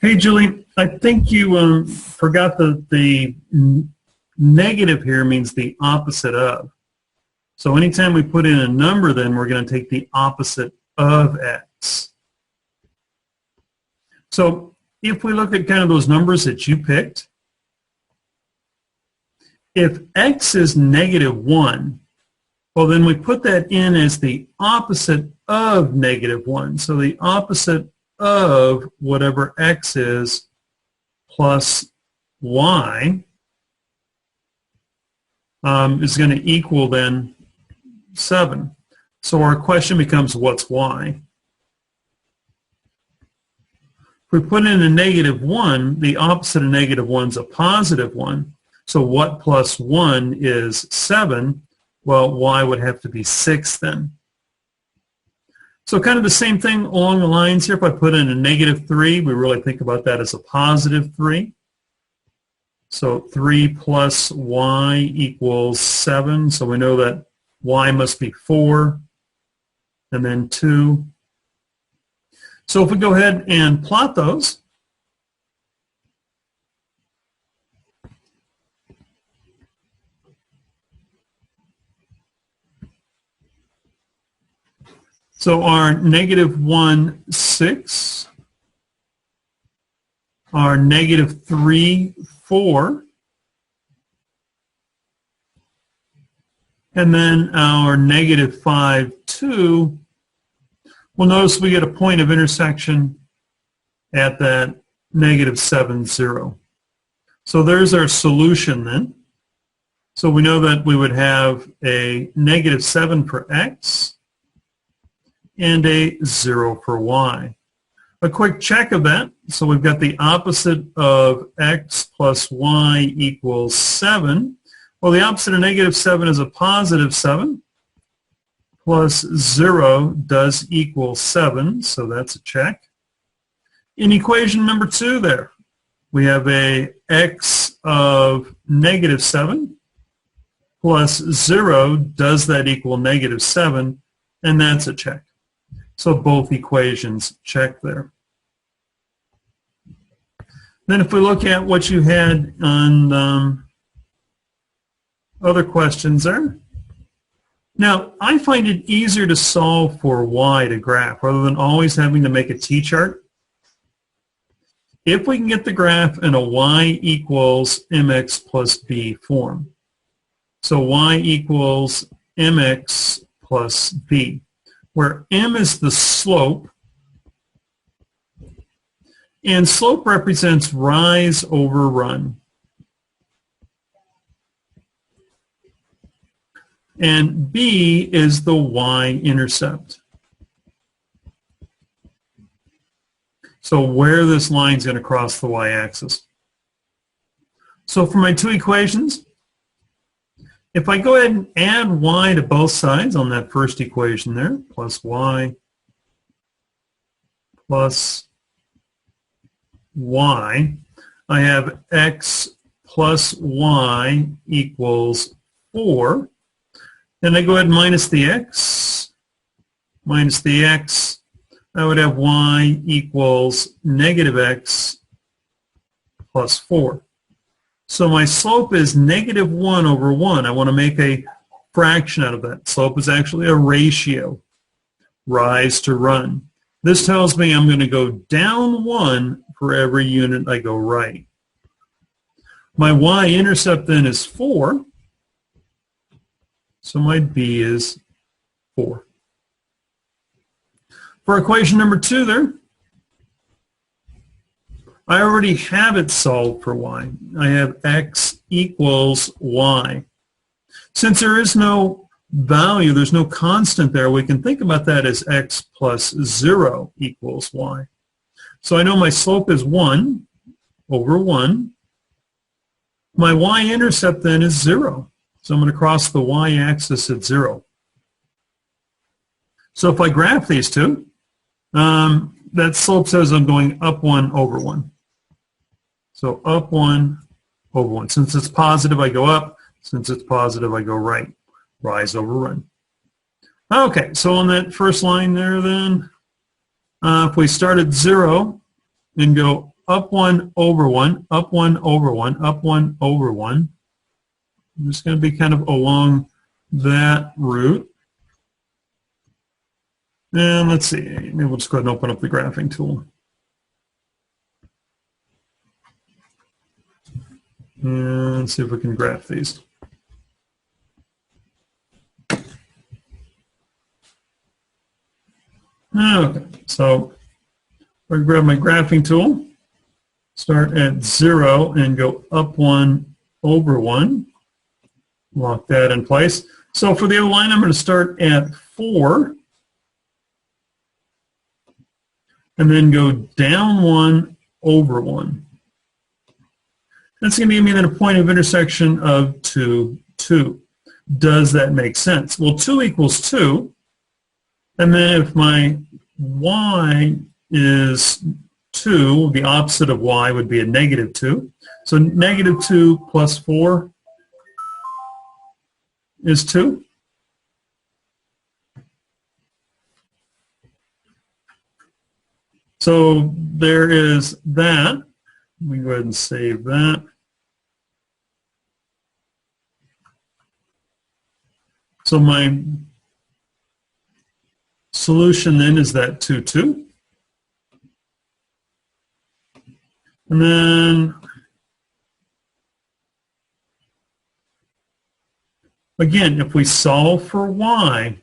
Hey, Julie, I think you forgot that the negative here means the opposite of. So anytime we put in a number, then we're going to take the opposite of x. So if we look at kind of those numbers that you picked, if x is -1, well, then we put that in as the opposite of -1. So the opposite of whatever x is plus y is going to equal then 7. So our question becomes, what's y? If we put in a -1, the opposite of -1 is a +1. So what plus 1 is 7? Well, y would have to be 6 then. So kind of the same thing along the lines here. If I put in a -3, we really think about that as a +3. So 3 plus y equals 7. So we know that y must be 4, and then 2. So if we go ahead and plot those, so our -1, 6, our -3, 4, and then our -5, 2, well, notice we get a point of intersection at that -7, 0. So there's our solution then. So we know that we would have a -7 for x and a 0 for y. A quick check of that. So we've got the opposite of x plus y equals 7. Well, the opposite of -7 is a +7. Plus 0 does equal 7, so that's a check. In equation number 2 there, we have a x of -7 plus 0, does that equal -7? And that's a check. So both equations check there. Then if we look at what you had on other questions there. Now, I find it easier to solve for y to graph rather than always having to make a t-chart. If we can get the graph in a y equals mx plus b form. So y equals mx plus b, where m is the slope, and slope represents rise over run. And b is the y-intercept. So where this line is going to cross the y-axis. So for my two equations, if I go ahead and add y to both sides on that first equation there, plus y plus y, I have x plus y equals 4. Then I go ahead and minus the x, I would have y equals -x plus 4. So my slope is -1 over 1. I want to make a fraction out of that. Slope is actually a ratio, rise to run. This tells me I'm going to go down 1 for every unit I go right. My y-intercept then is 4. So my b is 4. For equation number 2 there, I already have it solved for y. I have x equals y. Since there is no value, there's no constant there, we can think about that as x plus 0 equals y. So I know my slope is 1 over 1. My y-intercept then is 0. So I'm going to cross the y-axis at 0. So if I graph these two, that slope says I'm going up 1 over 1. So up 1 over 1. Since it's positive, I go up. Since it's positive, I go right. Rise over run. Okay, so on that first line there then, if we start at 0 and go up 1 over 1, up 1 over 1, up 1 over 1. I'm just going to be kind of along that route. And let's see, maybe we'll just go ahead and open up the graphing tool. And see if we can graph these. Okay, so I grab my graphing tool, start at 0 and go up 1 over 1. Lock that in place. So for the other line, I'm going to start at 4 and then go down 1 over 1. That's going to give me then a point of intersection of 2, 2. Does that make sense? Well, 2 equals 2. And then if my y is 2, the opposite of y would be a negative 2. So negative 2 plus 4 is 2. So there is that. Let me go ahead and save that. So my solution then is that 2, 2. And then again, if we solve for y,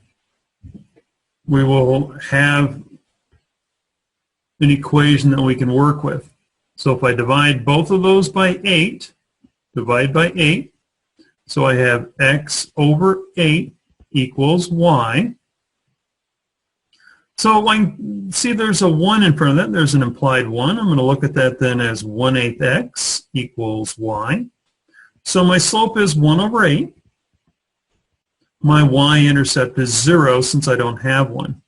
we will have an equation that we can work with. So if I divide both of those by 8, divide by 8, so I have x over 8 equals y. So I see there's a 1 in front of that. There's an implied 1. I'm going to look at that then as 1/8 x equals y. So my slope is 1 over 8. My y-intercept is 0 since I don't have one.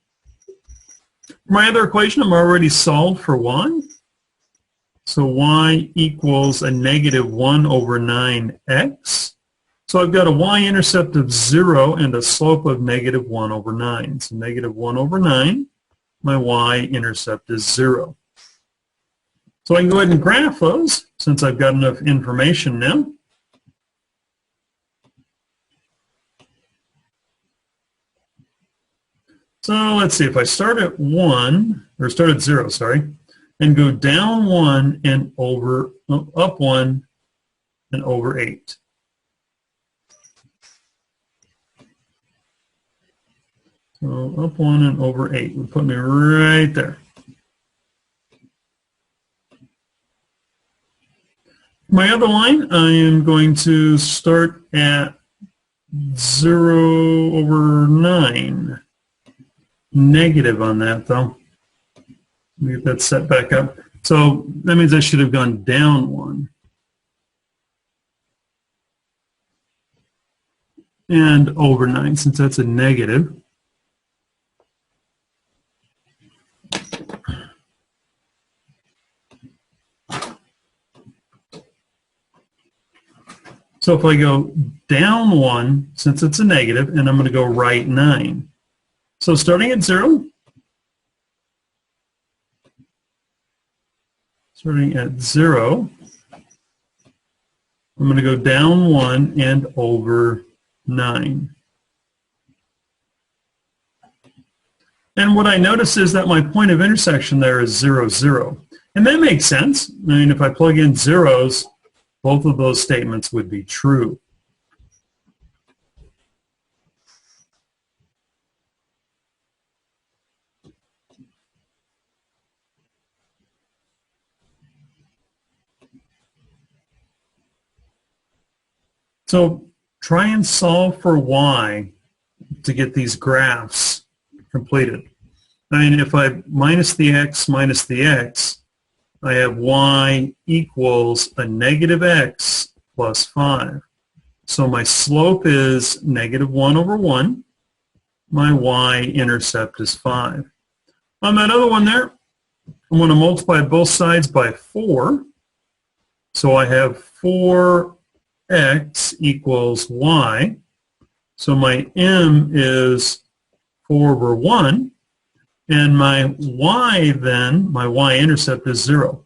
For my other equation, I'm already solved for y. So y equals a negative 1 over 9x. So I've got a y-intercept of 0 and a slope of negative 1 over 9. So negative 1 over 9, my y-intercept is 0. So I can go ahead and graph those since I've got enough information now. So let's see, if I start at 1, or start at 0, sorry, and go down 1 and up 1 and over 8. So up 1 and over 8 would put me right there. My other line, I am going to start at 0 over 9. Negative on that, though. Let me get that set back up. So that means I should have gone down 1. And over 9, since that's a negative. So if I go down 1, since it's a negative, and I'm going to go right 9. So starting at 0, I'm going to go down 1 and over 9. And what I notice is that my point of intersection there is 0, 0. And that makes sense. I mean, if I plug in zeros, both of those statements would be true. So try and solve for y to get these graphs completed. I mean, if I minus the x, I have y equals a negative x plus 5. So my slope is negative 1 over 1. My y-intercept is 5. On that other one there, I'm going to multiply both sides by 4. So I have 4x equals y. So my m is 4 over 1. And my y then, my y-intercept is 0.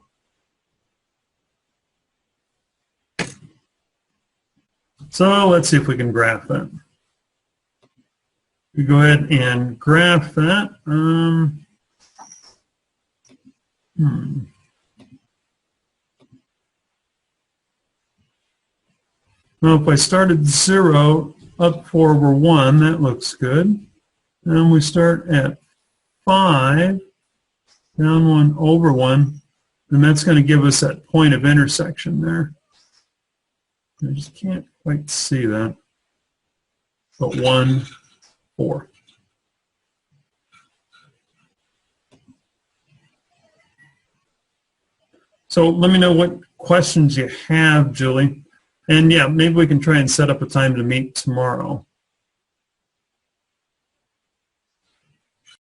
So let's see if we can graph that. We go ahead and graph that. Well, if I started 0, up 4 over 1, that looks good. Then we start at 5, down 1 over 1, and that's going to give us that point of intersection there. I just can't quite see that. But 1, 4. So let me know what questions you have, Julie. And yeah, maybe we can try and set up a time to meet tomorrow.